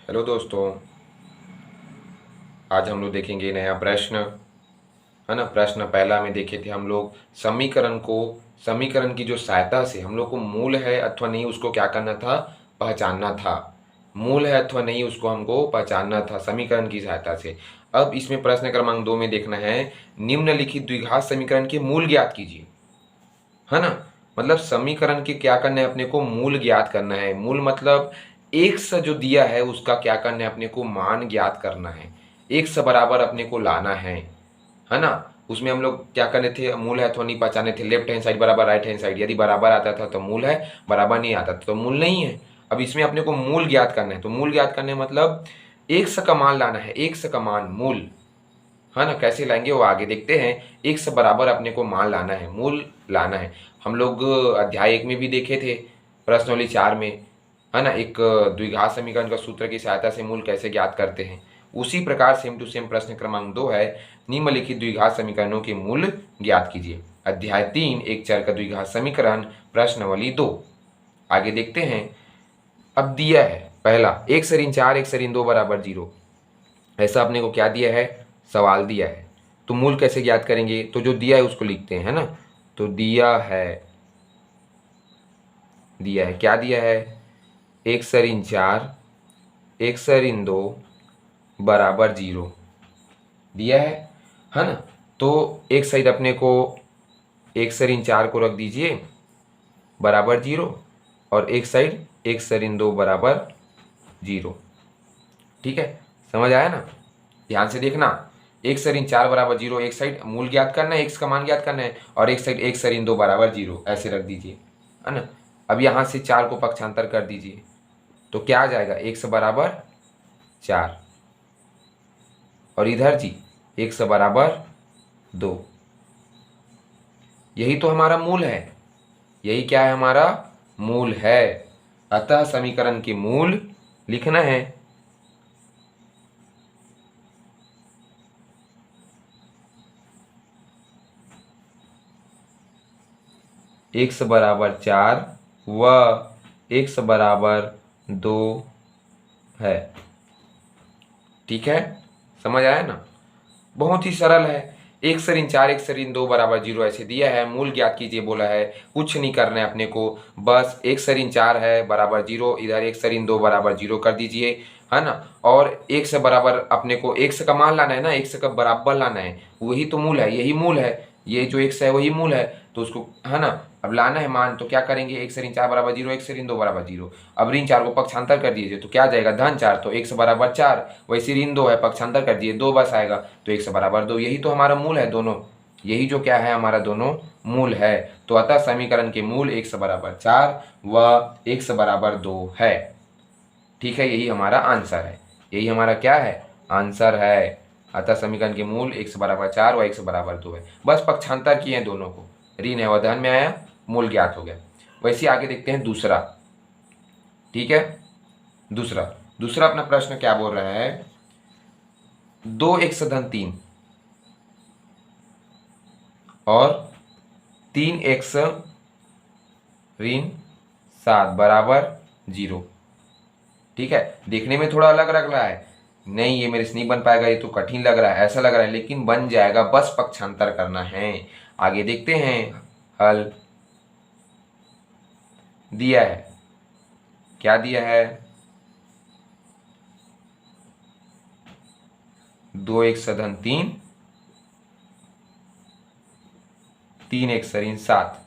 Hello दोस्तों। आज हम लोग देखेंगे नया प्रश्न, है ना। प्रश्न पहला में देखे थे हम लोग समीकरण की जो सहायता से हम लोग को मूल है अथवा नहीं उसको क्या करना था, पहचानना था। मूल है अथवा नहीं उसको हमको पहचानना था समीकरण की सहायता से। अब इसमें प्रश्न क्रमांक 2 में देखना है, निम्नलिखित द्विघात समीकरण के मूल ज्ञात कीजिए, है ना। मतलब समीकरण के क्या करना है, अपने को मूल ज्ञात करना है। मूल मतलब एक्स जो दिया है उसका क्या करना है, अपने को मान ज्ञात करना है। एक्स बराबर अपने को लाना है ना। उसमें हम लोग क्या करने थे, मूल है अथवा नहीं पहचाने थे। लेफ्ट हैंड साइड बराबर राइट हैंड साइड, यदि बराबर आता था तो मूल है, बराबर नहीं आता था तो मूल नहीं है। अब इसमें अपने को मूल ज्ञात करना है, तो मूल ज्ञात करने मतलब एक्स का मान लाना है, एक्स का मान मूल, है ना। कैसे लाएंगे वो आगे देखते हैं। एक्स बराबर अपने को मान लाना है, मूल लाना है। हम लोग अध्याय 1 में भी देखे थे, प्रश्नावली 4 में, है ना। एक द्विघात समीकरण का सूत्र की सहायता से मूल कैसे ज्ञात करते हैं, उसी प्रकार सेम टू सेम प्रश्न क्रमांक 2 है, निम्नलिखित द्विघात समीकरणों के मूल ज्ञात कीजिए। अध्याय 3 एक चर का द्विघात समीकरण, प्रश्नावली 2। आगे देखते हैं। अब दिया है पहला, एक सरीन 4 एक सरीन 2 बराबर 0, ऐसा अपने को क्या दिया है, सवाल दिया है। तो मूल कैसे ज्ञात करेंगे, तो जो दिया है उसको लिखते हैं, है ना। तो दिया है क्या दिया है, एक सरीन 4 एक सरीन 2 बराबर 0 दिया है ना। तो एक साइड अपने को एक सरीन 4 को रख दीजिए बराबर 0, और एक साइड एक सरीन 2 बराबर 0। ठीक है, समझ आया ना। ध्यान से देखना, एक सरीन 4 बराबर 0, एक साइड मूल ज्ञात करना है, एक्स का मान ज्ञात करना है, और एक साइड एक सरीन 2 बराबर 0 ऐसे रख दीजिए, है ना। अब यहाँ से 4 को पक्षांतर कर दीजिए तो क्या आ जाएगा, एक्स बराबर 4, और इधर जी एक्स बराबर 2। यही तो हमारा मूल है, यही क्या है, हमारा मूल है। अतः समीकरण के मूल लिखना है। एक्स बराबर 4 व एक्स बराबर 2 है। ठीक है, समझ आया ना। बहुत ही सरल है। एक सरीन 4 एक सरीन 2 बराबर 0 ऐसे दिया है, मूल ज्ञात कीजिए बोला है। कुछ नहीं करना है अपने को, बस एक सरीन 4 है बराबर 0, इधर एक सरीन 2 बराबर 0 कर दीजिए, है ना। और एक से बराबर अपने को एक्स का मान लाना है ना, एक्स का बराबर लाना है, वही तो मूल है, यही मूल है। ये जो एक्स है वही मूल है, तो उसको, है ना, अब लाना है मान। तो क्या करेंगे, एक सरीन 4 बराबर 0 एक सरीन 2 बराबर 0। अब ऋण 4 को पक्षांतर कर दीजिए तो क्या आ जाएगा, धन 4, तो एक्स बराबर 4, वैसे ऋण 2 है, पक्षांतर कर दिए 2 बस आएगा, तो एक्स बराबर 2। यही तो हमारा मूल है दोनों, यही जो क्या है, हमारा दोनों मूल है। तो अतः समीकरण के मूल एक्स बराबर 4 व एक्स बराबर 2 है। ठीक है, यही हमारा आंसर है, यही हमारा क्या है, आंसर है। अतः समीकरण के मूल एक्स बराबर 4 व एक्स बराबर 2 है। बस पक्षांतर किए हैं दोनों को, ऋण है वह धन में आया, मूल ज्ञात हो गया। वैसे आगे देखते हैं दूसरा। ठीक है, दूसरा दूसरा अपना प्रश्न क्या बोल रहा है, 2x धन 3 और 3x ऋण 7 बराबर 0। ठीक है, देखने में थोड़ा अलग लग रहा है, नहीं ये मेरे से नहीं बन पाएगा, ये तो कठिन लग रहा है, ऐसा लग रहा है, लेकिन बन जाएगा, बस पक्षांतर करना है। आगे देखते हैं हल। दिया है क्या, दिया है 2x धन 3 3x ऋण 7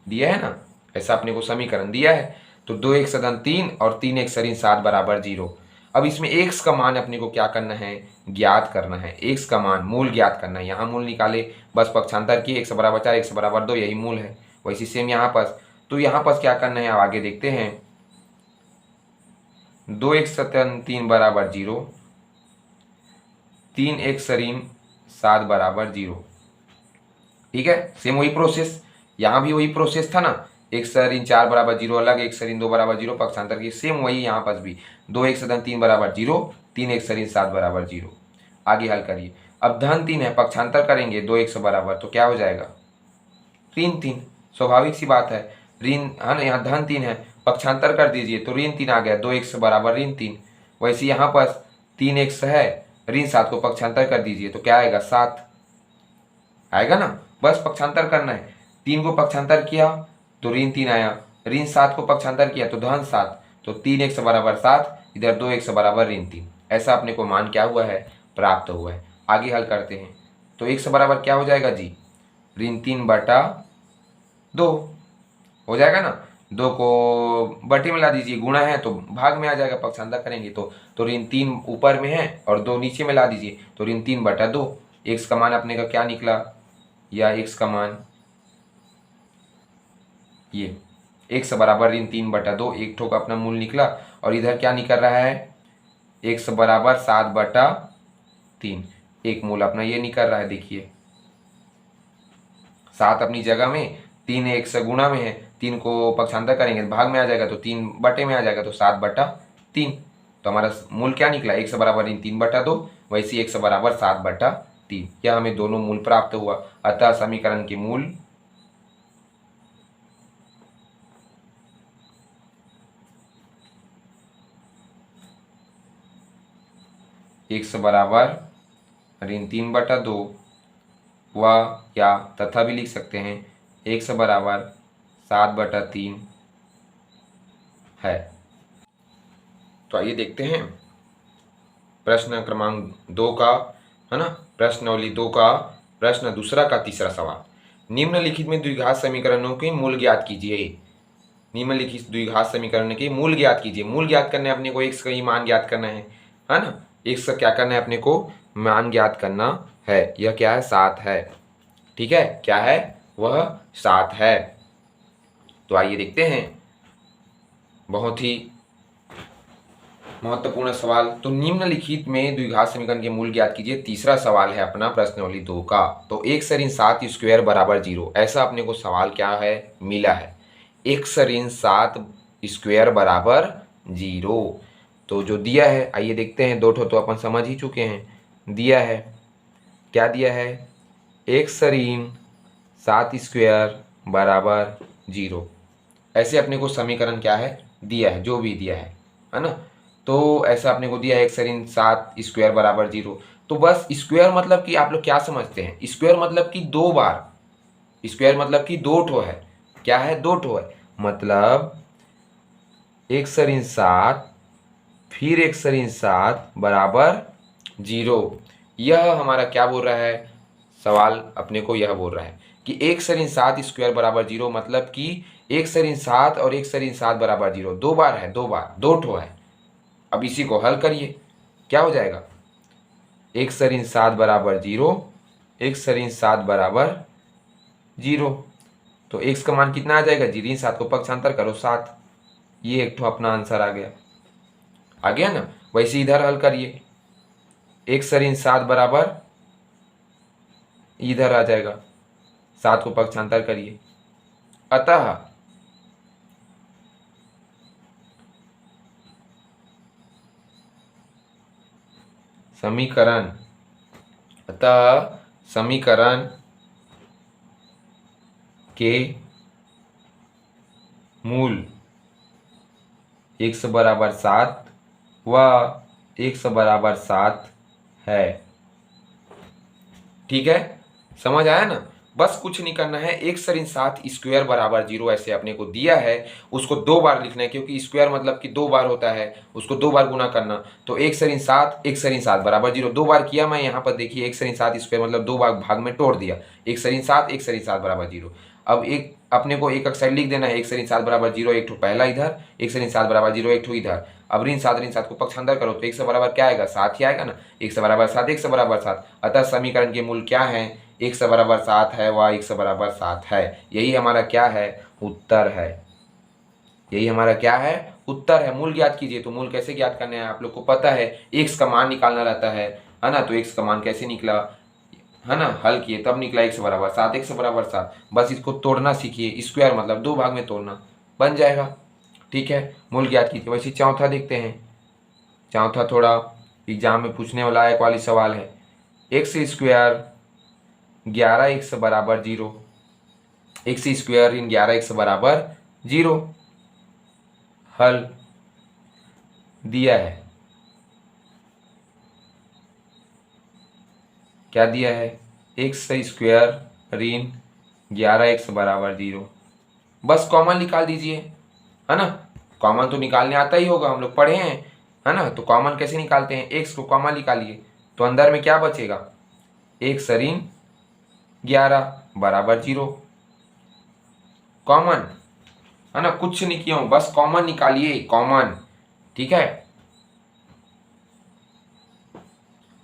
दिया है ना, ऐसा अपने को समीकरण दिया है। तो 2x धन 3 और 3x ऋण 7 बराबर 0। अब इसमें x का मान अपने को क्या करना है, ज्ञात करना है। x का मान मूल ज्ञात करना है, यहाँ मूल निकाले, बस पक्षांतर किए, x बराबर 4 x बराबर 2, यही मूल है। वैसे सेम यहाँ पर, तो यहाँ पर क्या करना है, अब आगे देखते हैं। 2x धन 3 बराबर 0, 3x ऋण 7 बराबर 0। ठीक है, सेम वही प्रोसेस, यहाँ भी वही प्रोसेस था ना, एक ऋण 4 बराबर 0 अलग, एक ऋण 2 बराबर 0 पक्षांतर की, सेम वही यहाँ पर भी 2x धन 3 बराबर 0, 3x ऋण 7 बराबर 0। आगे हल करिए। अब धन 3 है, पक्षांतर करेंगे 2x बराबर, तो क्या हो जाएगा, ऋण 3, स्वाभाविक सी बात है, ऋण है ना, यहाँ धन 3 है, पक्षांतर कर दीजिए तो ऋण 3 आ गया, 2x बराबर ऋण 3, वैसे यहाँ पर 3x है, ऋण 7 को पक्षांतर कर दीजिए तो क्या आएगा 7 आएगा ना। बस पक्षांतर करना है, 3 को पक्षांतर किया तो ऋण 3 आया, ऋण 7 को पक्षांतर किया तो धन 7, तो 3x बराबर 7, इधर 2x बराबर ऋण 3। ऐसा अपने को मान क्या हुआ है, प्राप्त हुआ है। आगे हल करते हैं तो x बराबर क्या हो जाएगा जी, ऋण 3/2 हो जाएगा ना। 2 को बटे में ला दीजिए, गुणा है तो भाग में आ जाएगा, पक्षांतर करेंगे तो ऋण 3 ऊपर में है और 2 नीचे में ला दीजिए तो ऋण 3/2। x का मान अपने का क्या निकला, या x का मान ये x बराबर ऋण 3/2, एक ठोक अपना मूल निकला। और इधर क्या निकल रहा है, x बराबर 7/3, एक मूल अपना ये निकल रहा है। देखिए 7 अपनी जगह में, 3 x गुणा में है, 3 को पक्षांतर करेंगे तो भाग में आ जाएगा तो 3 बटे में आ जाएगा तो 7/3। तो हमारा मूल क्या निकला, x बराबर ऋण 3/2, वैसे x बराबर 7/3। यह हमें दोनों मूल प्राप्त हुआ। अतः समीकरण के मूल x बराबर ऋण 3/2 व या तथा भी लिख सकते हैं x बराबर 7/3 है। तो आइए देखते हैं प्रश्न क्रमांक 2 का, है ना, प्रश्नावली 2 का प्रश्न दूसरा का तीसरा सवाल। निम्नलिखित में द्विघात समीकरणों के मूल ज्ञात कीजिए। निम्नलिखित द्विघात समीकरण के मूल ज्ञात कीजिए। मूल ज्ञात करना है अपने को, x का ही मान ज्ञात करना है ना। x का क्या करना है अपने को, मान ज्ञात करना है। यह क्या है, 7 है। ठीक है, क्या है वह, 7 है। तो आइए देखते हैं, बहुत ही महत्वपूर्ण सवाल। तो निम्नलिखित में द्विघात समीकरण के मूल ज्ञात कीजिए, तीसरा सवाल है अपना प्रश्नावली 2 का। तो x ऋण 7 स्क्वायर बराबर 0, ऐसा अपने को सवाल क्या है, मिला है। x ऋण 7 स्क्वायर बराबर 0, तो जो दिया है आइए देखते हैं। दो ठो तो अपन समझ ही चुके हैं। दिया है, क्या दिया है, x ऋण 7 स्क्वायर बराबर 0। ऐसे अपने को समीकरण क्या है, दिया है, जो भी दिया है ना। तो ऐसा अपने को दिया है x ऋण 7 स्क्वायर बराबर 0। तो बस स्क्वायर मतलब कि आप लोग क्या समझते हैं, स्क्वायर मतलब कि 2 बार, स्क्वायर मतलब कि 2 ठो है। क्या है, 2 ठो है, मतलब x ऋण 7 फिर x ऋण 7 बराबर 0। यह हमारा क्या बोल रहा है, सवाल अपने को यह बोल रहा है कि x ऋण 7 स्क्वायर बराबर 0, मतलब कि x ऋण 7 और x ऋण 7 बराबर 0, 2 बार है, 2 बार, 2 ठो है। अब इसी को हल करिए, क्या हो जाएगा, x ऋण 7 बराबर 0, x ऋण 7 बराबर 0। तो x का मान कितना आ जाएगा जी, ऋण 7 को पक्षांतर करो 7। ये एक ठो अपना आंसर आ गया ना। वैसे इधर हल करिए, x ऋण 7 बराबर इधर आ जाएगा, 7 को पक्षांतर करिए। अतः समीकरण के मूल x बराबर 7 व x बराबर 7 है। ठीक है, समझ आया ना। बस कुछ नहीं करना है, x ऋण 7 स्क्वायर बराबर 0 ऐसे अपने को दिया है, उसको 2 बार लिखना है, क्योंकि स्क्वायर मतलब कि 2 बार होता है, उसको 2 बार गुना करना। तो x ऋण 7 बराबर 0 2 बार किया मैं यहाँ पर, देखिए x ऋण 7 स्क्वायर मतलब 2 बार भाग में तोड़ दिया, x ऋण 7 बराबर 0। अब एक अपने को एक साइड लिख देना है, x ऋण 7 बराबर 0 एक ठो पहला इधर, x ऋण 7 बराबर 0 एक ठो इधर। अब ऋण 7 को पक्षांतर करो तो x बराबर क्या आएगा, 7 ही आएगा ना। x बराबर 7, x बराबर 7। अतः समीकरण के मूल क्या है, x बराबर 7 है व x बराबर 7 है। यही हमारा क्या है, उत्तर है। यही हमारा क्या है, उत्तर है। मूल ज्ञात कीजिए, तो मूल कैसे ज्ञात करने हैं आप लोग को पता है, x का मान निकालना रहता है ना। तो x का मान कैसे निकला, है ना, हल किए तब निकला x बराबर 7, x बराबर 7। बस इसको तोड़ना सीखिए, स्क्वायर मतलब 2 भाग में तोड़ना, बन जाएगा। ठीक है, मूल ज्ञात कीजिए। वैसे चौथा देखते हैं, चौथा थोड़ा एग्जाम में पूछने वाला एक वाली सवाल है। एक्स स्क्वायर 11x बराबर 0, एक्स स्क्वायर इन 11x बराबर 0 हल दिया है। क्या दिया है, एक्स स्क्वायर ऋण 11x बराबर 0। बस कॉमन निकाल दीजिए, है ना। कॉमन तो निकालने आता ही होगा, हम लोग पढ़े हैं, है ना। तो कॉमन कैसे निकालते हैं, एक्स को कॉमन निकालिए तो अंदर में क्या बचेगा, एक्स ऋण 11 बराबर 0। कॉमन, है ना, कुछ नहीं किया हूं, बस कॉमन निकालिए, कॉमन। ठीक है,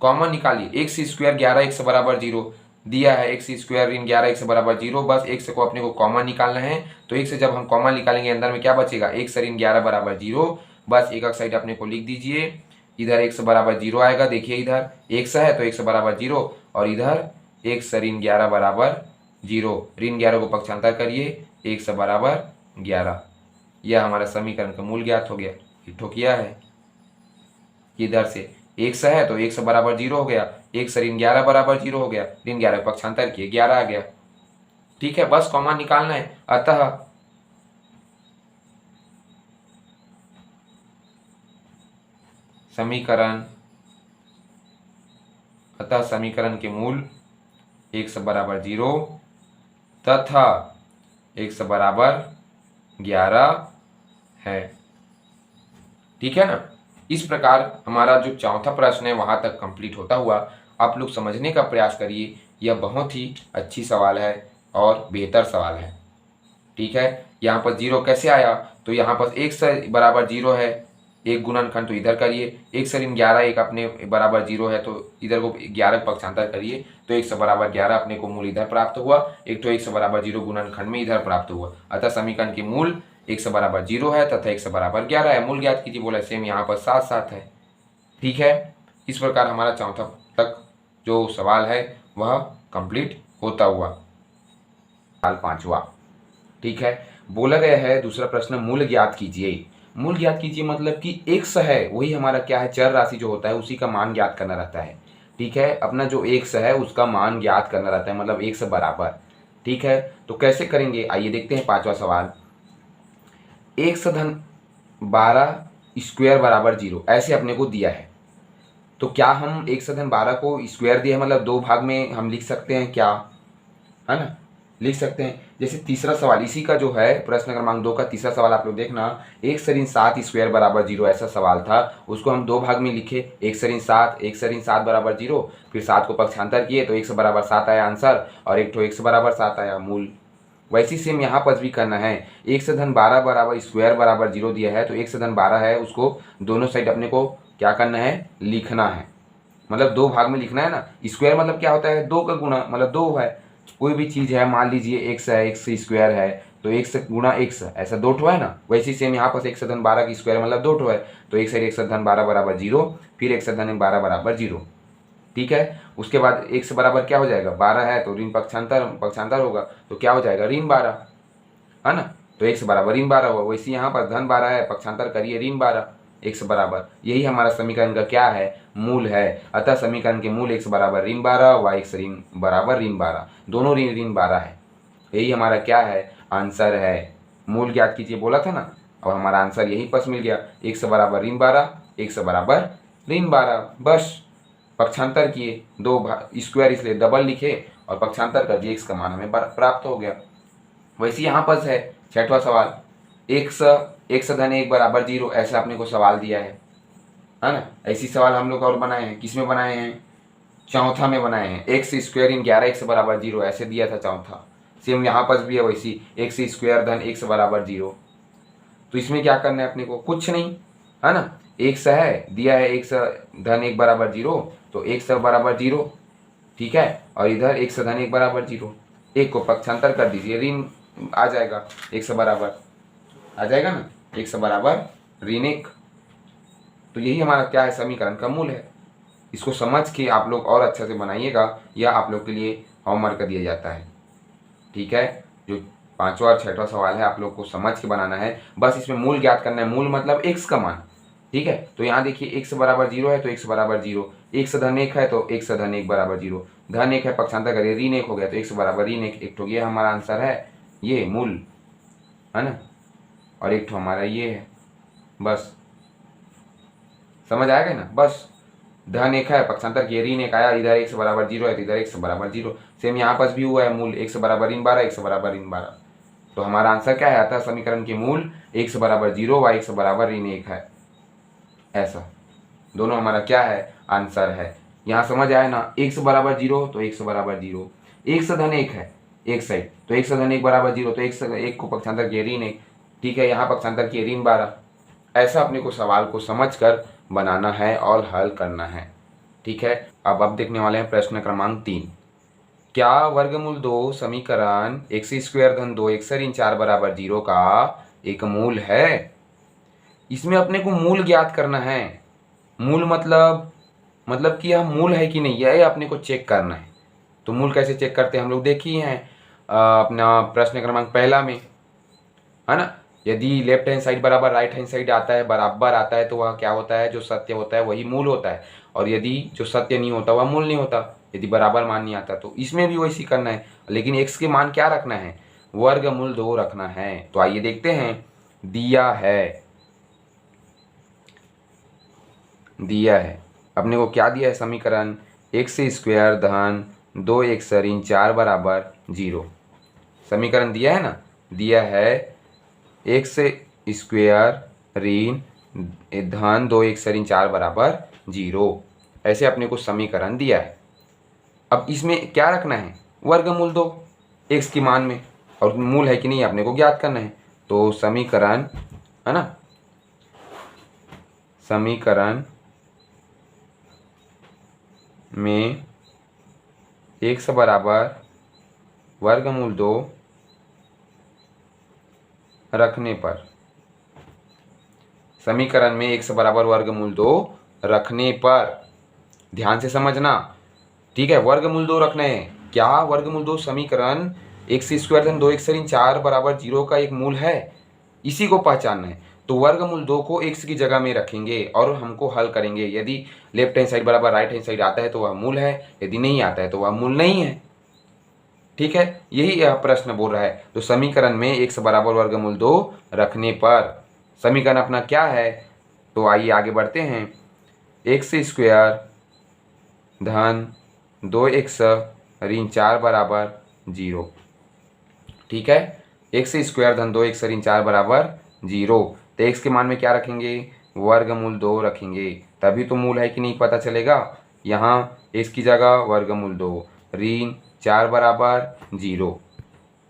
कॉमन निकालिए। एक्स स्क्वायर 11x बराबर 0 दिया है, एक्स स्क्वायर ऋण 11x बराबर 0। बस एक्स को अपने को कॉमन निकालना है, तो एक्स से जब हम कॉमन निकालेंगे अंदर में क्या बचेगा, एक्स ऋण 11 बराबर 0। बस एक साइड अपने को लिख दीजिए, इधर एक्स बराबर 0 आएगा। देखिए इधर एक्स है तो एक्स बराबर 0, और इधर एक्स ऋण 11 बराबर 0। ऋण 11 को पक्षांतर करिए, एक्स बराबर 11। यह हमारा समीकरण का मूल ज्ञात हो गया। ठो किया है, इधर से एक्स है तो एक्स बराबर 0 हो गया, एक्स ऋण 11 बराबर 0 हो गया, ऋण 11 पक्षांतर किए 11 आ गया। ठीक है, बस कॉमन निकालना है। अतः समीकरण के मूल एक्स बराबर 0 तथा एक्स बराबर 11 है। ठीक है ना। इस प्रकार हमारा जो चौथा प्रश्न है वहां तक कंप्लीट होता हुआ आप लोग समझने का प्रयास करिए। यह बहुत ही अच्छी सवाल है और बेहतर सवाल है। ठीक है, यहाँ पर 0 कैसे आया, तो यहाँ पर x बराबर 0 है, एक गुणनखंड तो इधर करिए, x ऋण 11 एक अपने बराबर 0 है तो इधर को 11 पक्षांतर करिए तो x बराबर 11 अपने को मूल इधर प्राप्त हुआ, एक तो x बराबर 0 गुणनखंड में इधर प्राप्त हुआ। अतः समीकरण के मूल x बराबर 0 है तथा x बराबर 11 है। मूल ज्ञात कीजिए, बोला सेम यहाँ पर साथ साथ है। ठीक है, इस प्रकार हमारा चौथा तक जो सवाल है वह कंप्लीट होता हुआ। सवाल पांचवा, ठीक है, बोला गया है दूसरा प्रश्न, मूल ज्ञात कीजिए। मूल ज्ञात कीजिए मतलब कि एक्स है वही हमारा क्या है, चर राशि जो होता है उसी का मान ज्ञात करना रहता है। ठीक है, अपना जो एक्स है उसका मान ज्ञात करना रहता है, मतलब एक्स बराबर। ठीक है, तो कैसे करेंगे आइए देखते हैं। पांचवा सवाल, एक्स धन 12 स्क्वायर बराबर 0 ऐसे अपने को दिया है। तो क्या हम एक्स धन 12 को स्क्वायर दिया है मतलब दो भाग में हम लिख सकते हैं क्या, है ना, लिख सकते हैं। जैसे तीसरा सवाल इसी का जो है प्रश्न क्रमांक 2 का तीसरा सवाल आप लोग देखना, एक्स ऋण 7 स्क्वायर बराबर 0 ऐसा सवाल था, उसको हम दो भाग में लिखे, एक्स ऋण 7 बराबर 0, फिर 7 को पक्षांतर किए तो एक्स बराबर 7 आया आंसर, और एक तो एक्स बराबर 7 आया मूल। वैसी सेम यहाँ पर भी करना है, एक्स धन 12 बराबर स्क्वायर बराबर 0 दिया है तो एक्स धन 12 है उसको दोनों साइड अपने को क्या करना है, लिखना है, मतलब दो भाग में लिखना है ना। स्क्वायर मतलब क्या होता है, दो का गुणा, मतलब दो है, कोई भी चीज़ है, मान लीजिए एक्स है, एक्स स्क्वायर है तो एक्स गुणा एक्स, ऐसा दो ठो है ना। वैसे ही सेम यहाँ पर एक्स धन 12 की स्क्वायर मतलब दो ठो है, तो एक साइड एक्स धन 12 बराबर 0, फिर एक्स धन 12 बराबर 0। ठीक है, उसके बाद एक्स बराबर क्या हो जाएगा, 12 है तो ऋण पक्षांतर पक्षांतर होगा तो क्या हो जाएगा, ऋण 12, है ना। तो एक्स बराबर ऋण 12 हुआ। वैसे यहाँ पर धन 12 है, पक्षांतर करिए ऋण 12, एक्स बराबर, यही हमारा समीकरण का क्या है, मूल है। अतः समीकरण के मूल एक्स बराबर ऋण 12 व एक्स ऋण बराबर ऋण 12, दोनों ऋण ऋण 12 है। यही हमारा क्या है, आंसर है। मूल ज्ञात कीजिए बोला था ना, और हमारा आंसर यही पास मिल गया, एक्स बराबर ऋण 12, एक्स बराबर ऋण 12। बस पक्षांतर किए, दो स्क्वायर इसलिए डबल लिखे और पक्षांतर कर दिए, एक्स का मान हमें प्राप्त हो गया। वैसे यहाँ पर है छठवां सवाल, एक्स धन 1 बराबर 0 ऐसा अपने को सवाल दिया है ना। ऐसी सवाल हम लोग और बनाए हैं, किस में बनाए हैं, चौथा में बनाए हैं। एक्स स्क्वायर इन 11x बराबर 0 ऐसे दिया था चौथा, सेम यहाँ पर भी है वैसी, एक्स स्क्वायर धन एक्स बराबर 0। तो इसमें क्या करना है अपने को, कुछ नहीं, है ना। एक्स है दिया है, एक्स धन 1 बराबर 0 तो एक्स बराबर 0, ठीक है, और इधर एक्स धन 1 बराबर 0, एक को पक्षांतर कर दीजिए, ऋण आ जाएगा, एक्स बराबर आ जाएगा ना, एक्स बराबर ऋण 1। तो यही हमारा क्या है, समीकरण का मूल है। इसको समझ के आप लोग और अच्छा से बनाइएगा, यह आप लोग के लिए होमवर्क दिया जाता है। ठीक है, जो पांचवा और छठवां सवाल है आप लोग को समझ के बनाना है, बस इसमें मूल ज्ञात करना है। मूल मतलब एक्स का मान। ठीक है, तो यहाँ देखिए एक्स बराबर 0 है तो एक्स बराबर 0, एक्स धन 1 है तो एक्स धन 1 बराबर 0, धन 1 है पक्षांतर करिए ऋण 1 हो गया तो एक्स बराबर ऋण 1, एक तो ये हमारा आंसर है, ये मूल, है ना, और एक तो हमारा ये है। बस समझ आएगा ना, बस धन 1 है, पक्षांतर के ऋण 1 आया, इधर x बराबर 0 है तो इधर x बराबर 0। सेम यहाँ पास भी हुआ है, मूल x बराबर ऋण 12, x बराबर ऋण 12। तो हमारा आंसर क्या है, अतः समीकरण के मूल x बराबर 0 व x बराबर ऋण 1 है। ऐसा दोनों हमारा क्या है, आंसर है। यहाँ समझ आया ना, x बराबर 0 तो x बराबर 0, x धन 1 है एक साइड, तो x धन 1 बराबर 0, तो x 1 को पक्षांतर के ऋण 1, ठीक है, यहाँ पक्षांतर के ऋण 12। ऐसा अपने को सवाल को समझकर बनाना है और हल करना है, ठीक है। अब देखने वाले हैं प्रश्न क्रमांक 3। क्या वर्गमूल 2 समीकरण x² धन 2x ऋण 4 बराबर 0 का एक मूल है। इसमें अपने को मूल ज्ञात करना है। मूल मतलब कि यह मूल है कि नहीं, यह अपने को चेक करना है। तो मूल कैसे चेक करते हैं हम लोग देखिए हैं अपना प्रश्न क्रमांक पहला में, है ना। यदि लेफ्ट हैंड साइड बराबर राइट हैंड साइड आता है, बराबर आता है, तो वह क्या होता है, जो सत्य होता है वही मूल होता है। और यदि जो सत्य नहीं होता वह मूल नहीं होता, यदि बराबर मान नहीं आता। तो इसमें भी वैसे करना है, लेकिन x के मान क्या रखना है, वर्गमूल 2 रखना है। तो आइए देखते हैं, दिया है अपने को क्या दिया है, समीकरण x² धन 2x ऋण 4 बराबर 0। समीकरण दिया है ना, दिया है x² ऋण धन 2x ऋण 4 बराबर 0। ऐसे अपने को समीकरण दिया है। अब इसमें क्या रखना है, वर्गमूल 2 x की मान में, और मूल है कि नहीं अपने को ज्ञात करना है। तो समीकरण, है ना, समीकरण में x बराबर वर्गमूल 2 रखने पर, समीकरण में x बराबर वर्गमूल 2 रखने पर, ध्यान से समझना, ठीक है। वर्गमूल 2 रखना है। क्या वर्गमूल 2 समीकरण x² धन 2x ऋण 4 बराबर 0 का एक मूल है, इसी को पहचानना है। तो वर्गमूल 2 को x की जगह में रखेंगे और हमको हल करेंगे। यदि लेफ्ट हैंड साइड बराबर राइट हैंड साइड आता है तो वह मूल है, यदि नहीं आता है तो वह मूल नहीं है, ठीक है। यही यह प्रश्न बोल रहा है। तो समीकरण में x बराबर वर्गमूल 2 रखने पर समीकरण अपना क्या है, तो आइए आगे बढ़ते हैं। x² धन 2x ऋण 4 बराबर 0, ठीक है। x² धन 2x ऋण 4 बराबर 0। तो x के मान में क्या रखेंगे, वर्गमूल 2 रखेंगे, तभी तो मूल है कि नहीं पता चलेगा। यहाँ x की जगह वर्गमूल 2 ऋण 4 बराबर 0,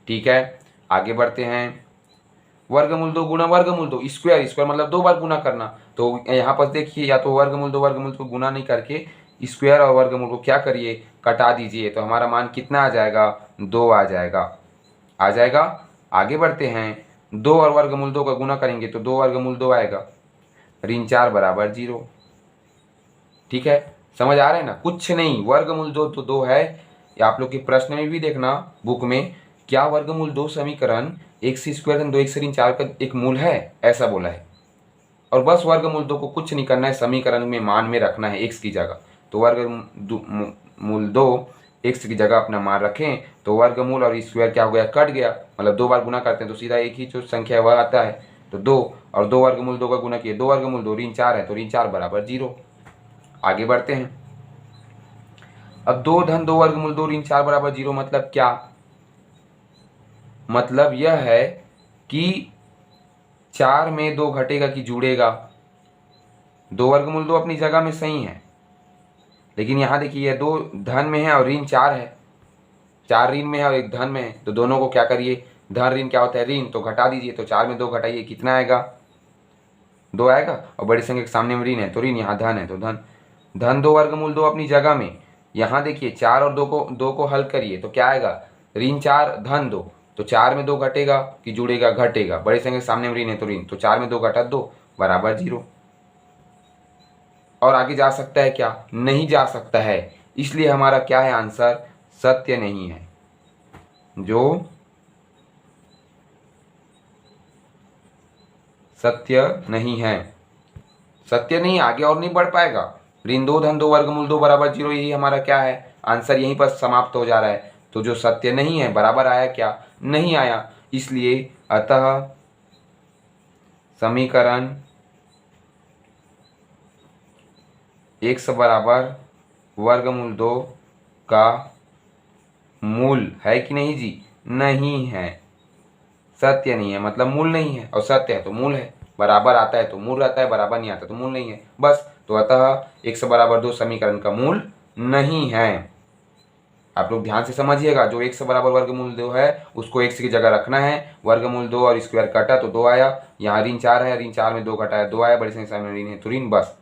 ठीक है। आगे बढ़ते हैं, वर्गमूल 2 गुना वर्गमूल 2, स्क्वायर मतलब 2 बार गुना करना। तो यहाँ पर देखिए, या तो वर्गमूल 2 को गुना नहीं करके स्क्वायर और वर्गमूल को क्या करिए, कटा दीजिए, तो हमारा मान कितना आ जाएगा, 2 आ जाएगा। आगे बढ़ते हैं, 2 और वर्गमूल 2 का गुना करेंगे तो 2 वर्गमूल 2 आएगा, ऋण 4 बराबर 0, ठीक है। समझ आ रहा है ना, कुछ नहीं, वर्गमूल 2 तो 2 है। या आप लोग के प्रश्न में भी देखना बुक में, क्या वर्गमूल 2 समीकरण x² धन 2x ऋण 4 का एक मूल है, ऐसा बोला है। और बस वर्गमूल 2 को कुछ नहीं करना है, समीकरण में मान में रखना है x की जगह। तो वर्गमूल 2 x की जगह अपना मान रखें, तो वर्गमूल और स्क्वायर क्या हो गया, कट गया, मतलब 2 बार गुना करते हैं तो सीधा एक ही जो संख्या है वह आता है। तो 2 और 2 वर्गमूल 2 का गुना किए, 2 वर्गमूल 2 ऋण 4 है, तो ऋण 4 बराबर 0। आगे बढ़ते हैं, अब 2 धन 2 वर्गमूल 2 ऋण 4 बराबर 0 मतलब क्या, मतलब यह है कि 4 में 2 घटेगा कि जुड़ेगा। 2 वर्गमूल 2 अपनी जगह में सही है, लेकिन यहाँ देखिए 2 धन में है और ऋण 4 है, 4 ऋण में है और 1 धन में है, तो दोनों को क्या करिए, धन ऋण क्या होता है, ऋण, तो घटा दीजिए। तो 4 में 2 घटाइए, कितना आएगा, 2 आएगा। और बड़ी संख्या के सामने में ऋण है तो ऋण, यहाँ धन है तो धन 2 वर्गमूल 2 अपनी जगह में। यहाँ देखिए 4 और 2 को हल करिए तो क्या आएगा, ऋण 4 धन 2, तो 4 में 2 घटेगा कि जुड़ेगा, घटेगा, बड़ी संख्या के सामने में ऋण है तो ऋण, तो 4 में 2 घटा 2 बराबर 0। और आगे जा सकता है क्या, नहीं जा सकता है, इसलिए हमारा क्या है आंसर, सत्य नहीं है। जो सत्य नहीं है, सत्य नहीं, आगे और नहीं बढ़ पाएगा। ऋण 2 धन 2 वर्गमूल 2 बराबर 0, यही हमारा क्या है आंसर, यहीं पर समाप्त हो जा रहा है। तो जो सत्य नहीं है, बराबर आया क्या, नहीं आया, इसलिए अतः समीकरण x बराबर वर्गमूल 2 का मूल है कि नहीं जी? नहीं है, सत्य नहीं है, मतलब मूल नहीं है, और सत्य है तो मूल है। बराबर आता है तो मूल रहता है, बराबर नहीं आता तो मूल नहीं है, बस। तो अतः x बराबर 2 समीकरण का मूल नहीं है। आप लोग ध्यान से समझिएगा, जो x बराबर वर्गमूल 2 है उसको x की जगह रखना है। वर्गमूल 2 और स्क्वायर काटा तो 2 आया, यहाँ ऋण 4 है, ऋण 4 में 2 घटाया 2 आया, बड़ी संख्या में ऋण है तो ऋण, बस।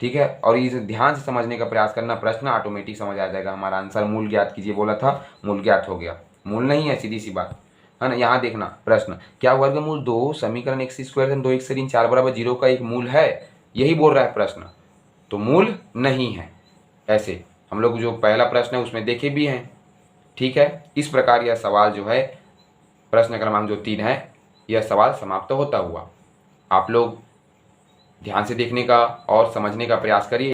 ठीक है, और इसे ध्यान से समझने का प्रयास करना, प्रश्न ऑटोमेटिक समझ आ जाएगा। हमारा आंसर मूल ज्ञात कीजिए बोला था, मूल ज्ञात हो गया। मूल नहीं है, सीधी सी बात है ना। यहाँ देखना प्रश्न, क्या वर्गमूल 2 समीकरण x स्क्वायर धन 2x ऋण 4 बराबर 0 का एक मूल है? यही बोल रहा है प्रश्न, तो मूल नहीं है। ऐसे हम लोग जो पहला प्रश्न है उसमें देखे भी हैं। ठीक है, इस प्रकार यह सवाल जो है प्रश्न क्रमांक जो 3 है, यह सवाल समाप्त होता हुआ। आप लोग ध्यान से देखने का और समझने का प्रयास करिए।